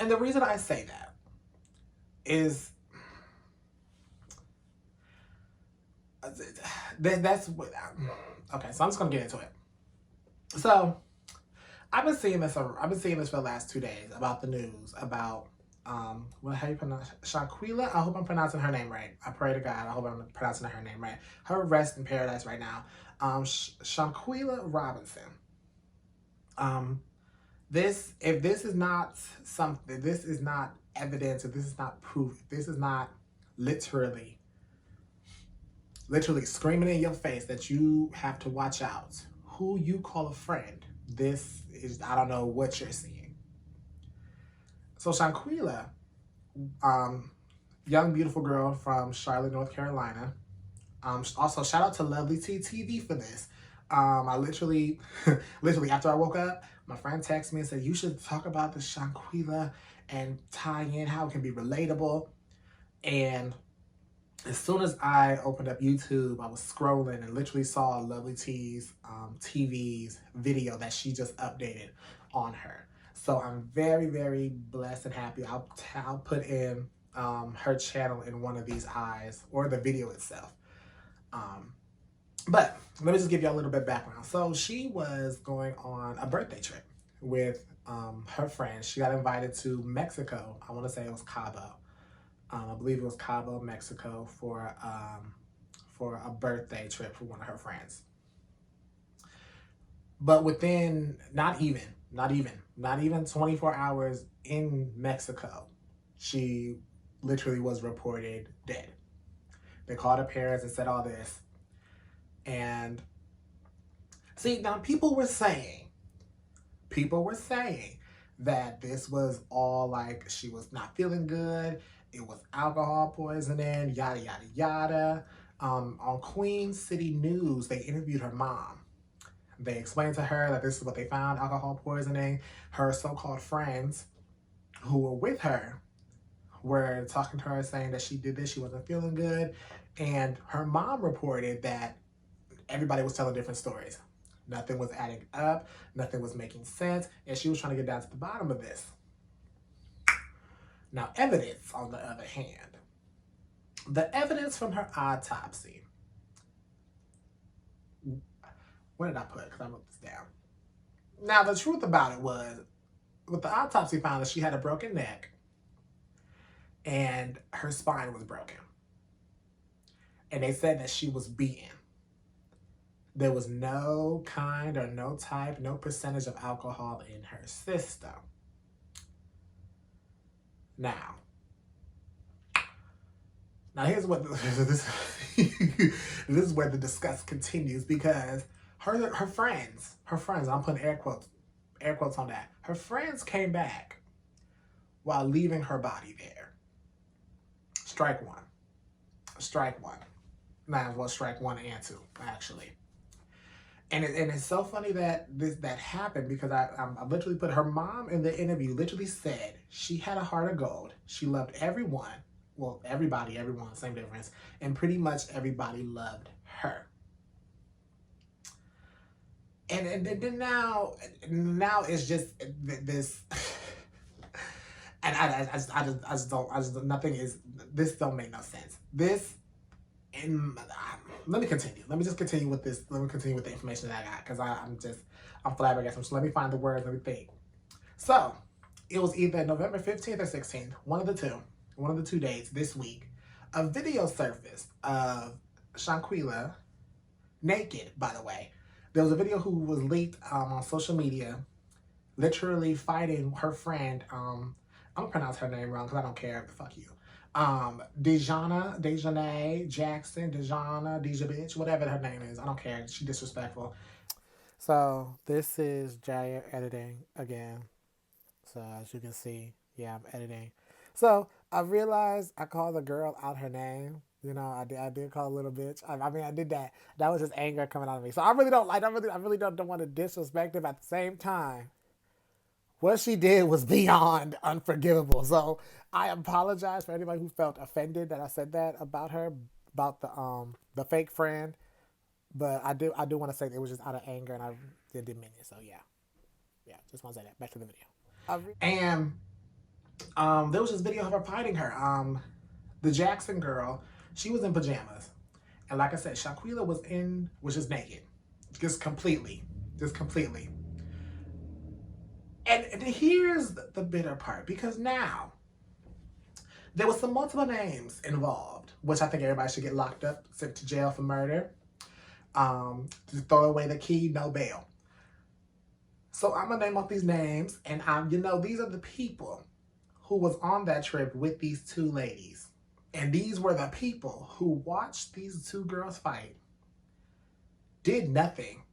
And the reason I say that is that's what. Okay, so I'm just gonna get into it. So I've been seeing this. I've been seeing this for the last 2 days about the news about how you pronounce Shanquella. I hope I'm pronouncing her name right. I pray to God. I hope I'm pronouncing her name right. Her rest in paradise right now. Shanquella Robinson. Um, this if this is not something, this is not evidence, if this is not proof, if this is not literally screaming in your face that you have to watch out who you call a friend. This is, I don't know what you're seeing. So Shanquella, young beautiful girl from Charlotte, North Carolina. Also shout out to Lovely T TV for this. I literally, literally after I woke up, my friend texted me and said, you should talk about the Shanquella and tie in how it can be relatable. And as soon as I opened up YouTube, I was scrolling and literally saw Lovely T's TV's video that she just updated on her. So I'm very, very blessed and happy. I'll put in her channel in one of these eyes or the video itself. But let me just give you a little bit of background. So she was going on a birthday trip with her friends. She got invited to Mexico. I want to say it was Cabo. I believe it was Cabo, Mexico, for a birthday trip for one of her friends. But within not even 24 hours in Mexico, she literally was reported dead. They called her parents and said all this. And see, now people were saying that this was all like she was not feeling good. It was alcohol poisoning, yada, yada, yada. On Queen City News, they interviewed her mom. They explained to her that this is what they found, alcohol poisoning. Her so-called friends who were with her were talking to her saying that she did this, she wasn't feeling good. And her mom reported that everybody was telling different stories. Nothing was adding up, nothing was making sense, and she was trying to get down to the bottom of this. Now, evidence, on the other hand, the evidence from her autopsy. Where did I put it? Because I wrote this down. Now, the truth about it was, with the autopsy found that she had a broken neck and her spine was broken. And they said that she was beaten. There was no kind or no type, no percentage of alcohol in her system. Now here's what this is where the disgust continues, because her friends, I'm putting air quotes on that. Her friends came back while leaving her body there. Strike one. Might as well strike 1 and 2, actually. And it's so funny that that happened, because I literally put her mom in the interview, literally said she had a heart of gold. She loved everyone. Well, everybody, everyone, same difference. And pretty much everybody loved her. And then now it's just this. And I just don't, nothing is, this don't make no sense. This, and let me continue. Let me just continue with this. Let me continue with the information that I got, because I'm flabbergasted. So let me find the words. Let me think. So it was either November 15th or 16th, one of the two dates this week. A video surfaced of Shanquella naked. By the way, there was a video who was leaked on social media, literally fighting her friend. I'm gonna pronounce her name wrong because I don't care. Fuck you. Dejanae Jackson, Deja bitch, whatever her name is. I don't care. She disrespectful. So this is Jaya editing again. So as you can see, yeah, I'm editing. So I realized I called the girl out her name. You know, I did call a little bitch. I mean, I did that. That was just anger coming out of me. So I really don't like. I really don't want to disrespect him. At the same time, what she did was beyond unforgivable. So I apologize for anybody who felt offended that I said that about her, about the fake friend. But I do want to say that it was just out of anger, and I didn't mean it. So yeah, just want to say that. Back to the video. And There was this video of her fighting her. The Jackson girl, she was in pajamas. And like I said, Shanquella was just naked. Just completely. Just completely. And here's the bitter part, because now there was some multiple names involved, which I think everybody should get locked up, sent to jail for murder. Just throw away the key, no bail. So I'm gonna name off these names, and these are the people who was on that trip with these two ladies. And these were the people who watched these two girls fight, did nothing.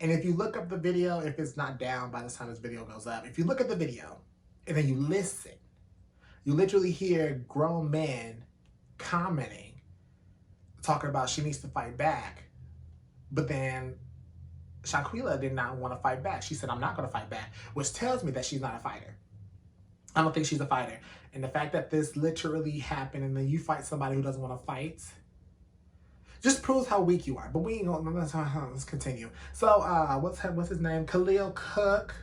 And if you look up the video, if it's not down by the time this video goes up, if you look at the video and then you listen, you literally hear grown men commenting, talking about she needs to fight back. But then Shanquella did not want to fight back. She said, I'm not going to fight back, which tells me that she's not a fighter. I don't think she's a fighter. And the fact that this literally happened and then you fight somebody who doesn't want to fight just proves how weak you are. But we ain't going to, let's continue. So, what's his name? Khalil Cook,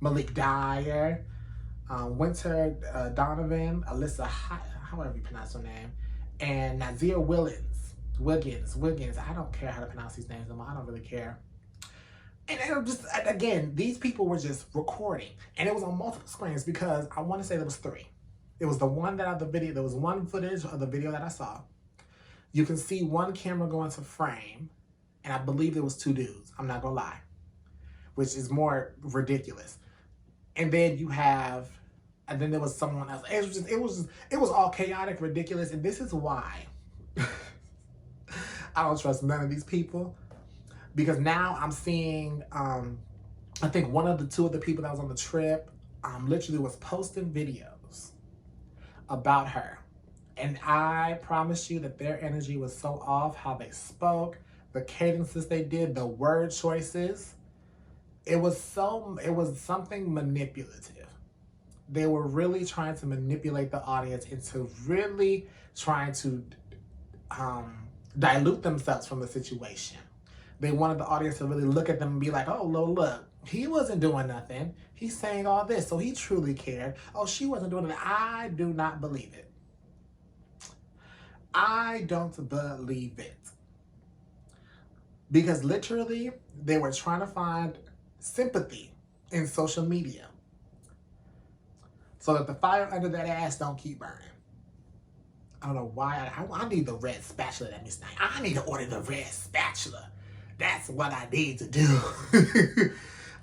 Malik Dyer, Winter Donovan, Alyssa, however you pronounce her name, and Nazir Wiggins. I don't care how to pronounce these names anymore. I don't really care. And it was just, again, these people were just recording. And it was on multiple screens because I want to say there was 3. It was the one that there was one footage of the video that I saw. You can see one camera go into frame, and I believe there was 2 dudes. I'm not gonna lie, which is more ridiculous. And then and then there was someone else. It was all chaotic, ridiculous, and this is why I don't trust none of these people, because now I'm seeing, I think one of the 2 of the people that was on the trip, literally was posting videos about her. And I promise you that their energy was so off, how they spoke, the cadences they did, the word choices. It was something manipulative. They were really trying to manipulate the audience into really trying to dilute themselves from the situation. They wanted the audience to really look at them and be like, oh, look, he wasn't doing nothing. He's saying all this, so he truly cared. Oh, she wasn't doing it. I do not believe it. I don't believe it. Because literally, they were trying to find sympathy in social media so that the fire under that ass don't keep burning. I don't know why. I need the red spatula that Miss Knight. I need to order the red spatula. That's what I need to do.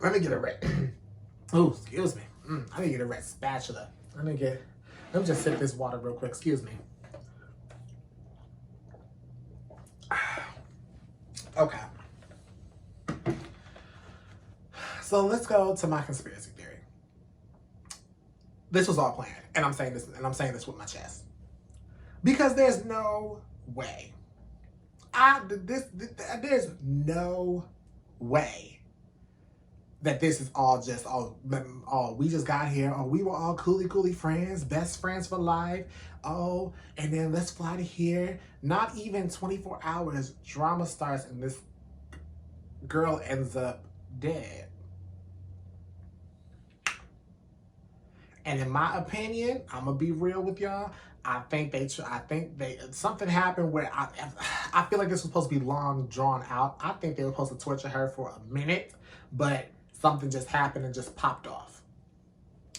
Let me get a red. Oh, excuse me. I need to get a red spatula. Let me just sip this water real quick. Excuse me. Okay. So let's go to my conspiracy theory. This was all planned, and I'm saying this with my chest, because there's no way. There's no way that this is all just we just got here. Oh, we were all coolie friends, best friends for life. Oh, and then let's fly to here. Not even 24 hours, drama starts and this girl ends up dead. And in my opinion, I'm gonna be real with y'all. I think something happened where I feel like this was supposed to be long drawn out. I think they were supposed to torture her for a minute, but something just happened and just popped off.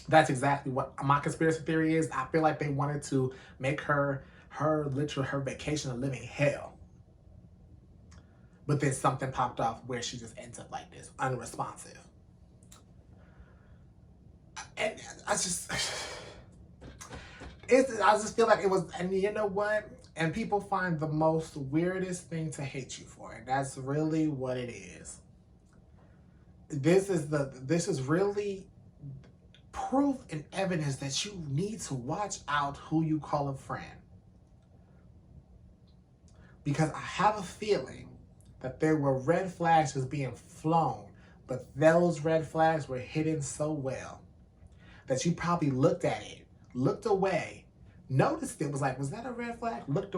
That's exactly what my conspiracy theory is. I feel like they wanted to make her vacation a living hell. But then something popped off where she just ends up like this, unresponsive. And I just feel like it was, and you know what? And people find the most weirdest thing to hate you for. And that's really what it is. This is really proof and evidence that you need to watch out who you call a friend. Because I have a feeling that there were red flags just being flown, but those red flags were hidden so well that you probably looked at it, looked away, noticed it, was like, was that a red flag? Looked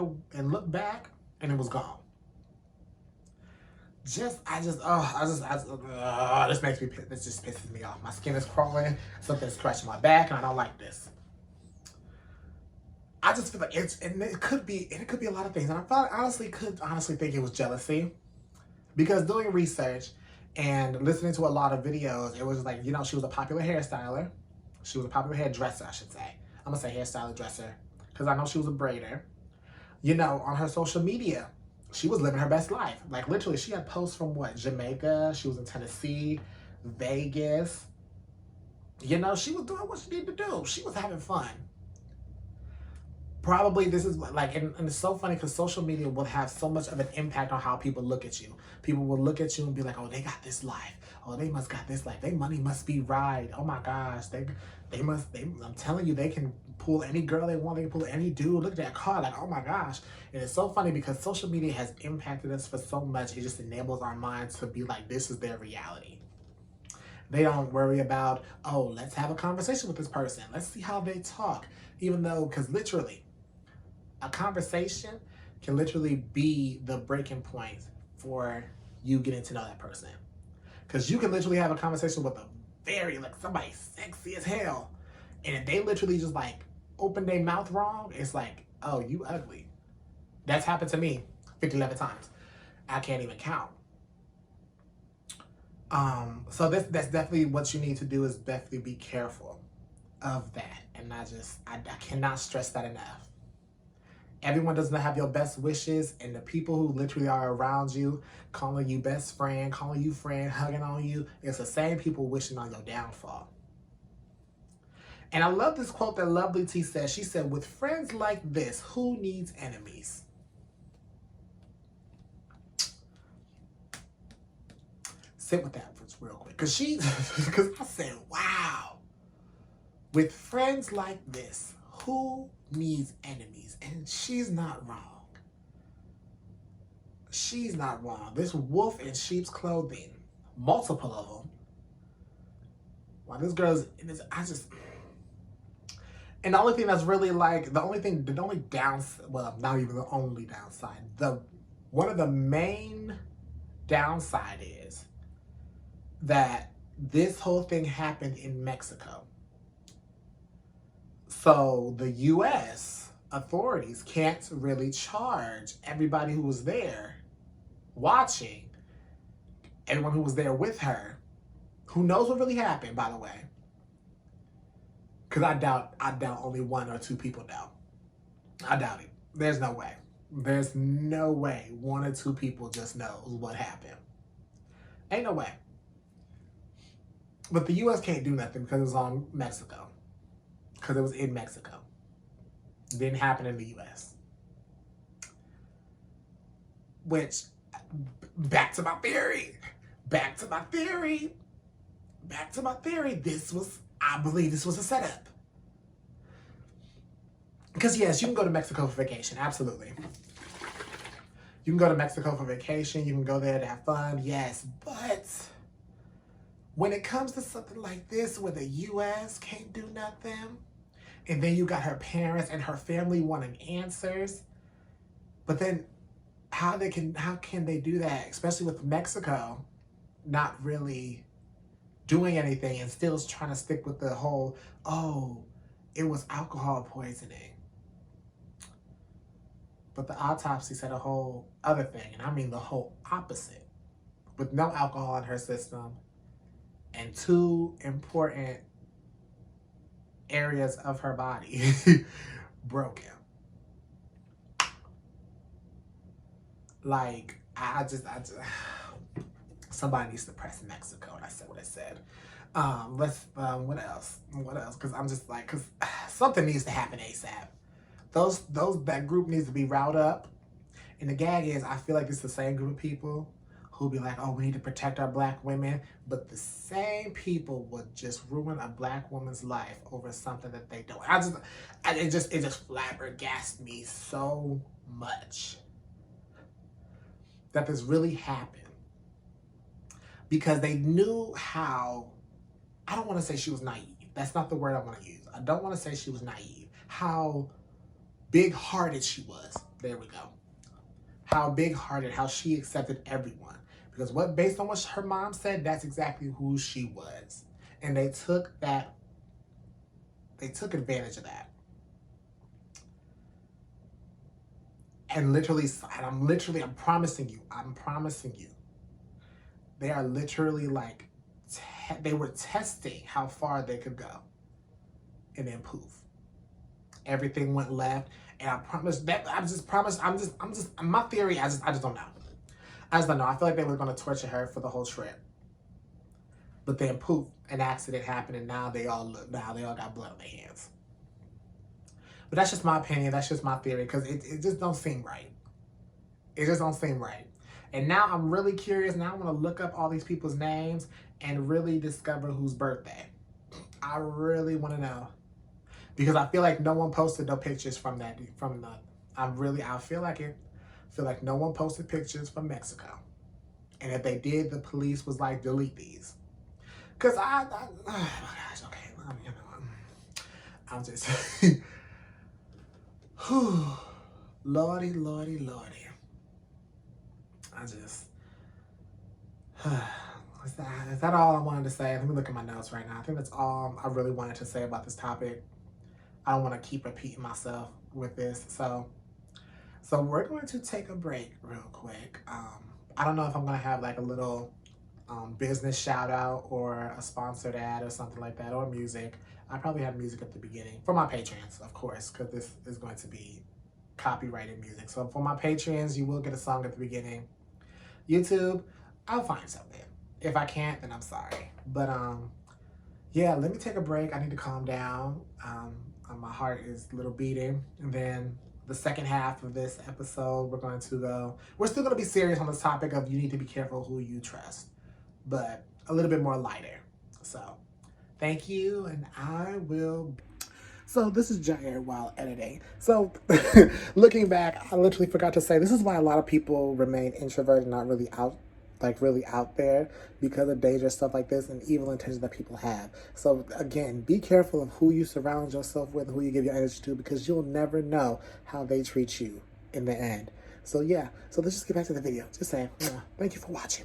back, and it was gone. this makes me, this just pisses me off. My skin is crawling, something's scratching my back, and I don't like this. I just feel like and it could be a lot of things. And I honestly think it was jealousy. Because doing research and listening to a lot of videos, it was like, she was a popular hairstyler. She was a popular hairdresser, I should say. I'm going to say hairstyler dresser because I know she was a braider. On her social media, she was living her best life. Like, literally, she had posts from, Jamaica. She was in Tennessee, Vegas. She was doing what she needed to do. She was having fun. Probably this is like, and it's so funny because social media will have so much of an impact on how people look at you. People will look at you and be like, oh, they got this life. Oh, they must got this life. Their money must be right. Oh my gosh. I'm telling you, they can pull any girl they want. They can pull any dude. Look at that car. Like, oh my gosh. And it's so funny because social media has impacted us for so much. It just enables our minds to be like, this is their reality. They don't worry about, oh, let's have a conversation with this person. Let's see how they talk. Even though, because literally, a conversation can literally be the breaking point for you getting to know that person. Because you can literally have a conversation with somebody sexy as hell. And if they literally just open their mouth wrong, it's like, oh, you ugly. That's happened to me 11 times. I can't even count. So that's definitely what you need to do, is definitely be careful of that. And I cannot stress that enough. Everyone doesn't have your best wishes, and the people who literally are around you, calling you best friend, calling you friend, hugging on you, it's the same people wishing on your downfall. And I love this quote that Lovely T said. She said, with friends like this, who needs enemies? Sit with that for real quick. Because I said, wow. With friends like this, who needs enemies? And she's not wrong. She's not wrong. This wolf in sheep's clothing, multiple of them. While this girl's in this, and the only thing that's really not even the only downside. One of the main downside is that this whole thing happened in Mexico. So the U.S. authorities can't really charge everybody who was there watching, everyone who was there with her, who knows what really happened, by the way. Because I doubt only 1 or 2 people know. I doubt it. There's no way. There's no way 1 or 2 people just knows what happened. Ain't no way. But the U.S. can't do nothing because it was on Mexico. Because it was in Mexico. It didn't happen in the U.S. Which, back to my theory. I believe this was a setup. Because yes, you can go to Mexico for vacation. Absolutely. You can go to Mexico for vacation. You can go there to have fun. Yes. But when it comes to something like this where the U.S. can't do nothing, and then you got her parents and her family wanting answers, but then how can they do that, especially with Mexico not really doing anything and still trying to stick with the whole, oh, it was alcohol poisoning. But the autopsy said a whole other thing, and I mean the whole opposite. With no alcohol in her system and 2 important areas of her body broken. Like, I just somebody needs to press Mexico, and I said what I said. What else? Because I'm just like, because something needs to happen ASAP. That group needs to be routed up. And the gag is, I feel like it's the same group of people who'll be like, oh, we need to protect our black women. But the same people would just ruin a black woman's life over something that they don't. It just flabbergasted me so much that this really happened. Because they knew how, I don't want to say she was naive. That's not the word I want to use. I don't want to say she was naive. How big-hearted she was. There we go. How big-hearted, how she accepted everyone. Because based on what her mom said, that's exactly who she was. And they took advantage of that. And I'm promising you, they are literally like, they were testing how far they could go. And then poof, everything went left. And I promise that, my theory, I just don't know. I just don't know. I feel like they were going to torture her for the whole trip. But then poof, an accident happened, and now they all got blood on their hands. But that's just my opinion. That's just my theory, because it just don't seem right. It just don't seem right. And now I'm really curious. Now I want to look up all these people's names and really discover whose birthday. I really want to know. Because I feel like no one posted no pictures from the, I feel like no one posted pictures from Mexico. And if they did, the police was like, delete these. Because oh my gosh, okay, I'm just, Lordy. I just, is that all I wanted to say? Let me look at my notes right now. I think that's all I really wanted to say about this topic. I don't want to keep repeating myself with this. So we're going to take a break real quick. I don't know if I'm going to have like a little business shout out or a sponsored ad or something like that, or music. I probably have music at the beginning for my patrons, of course, because this is going to be copyrighted music. So for my patrons, you will get a song at the beginning. YouTube, I'll find something. If I can't, then I'm sorry. But yeah, let me take a break. I need to calm down. My heart is a little beating. And then the second half of this episode, we're still going to be serious on this topic of you need to be careful who you trust, but a little bit more lighter. So thank you, and I will. So this is Jair while editing. So looking back, I literally forgot to say, this is why a lot of people remain introverted, not really out there, because of dangerous stuff like this and evil intentions that people have. So again, be careful of who you surround yourself with, who you give your energy to, because you'll never know how they treat you in the end. So yeah, so let's just get back to the video. Just saying, thank you for watching.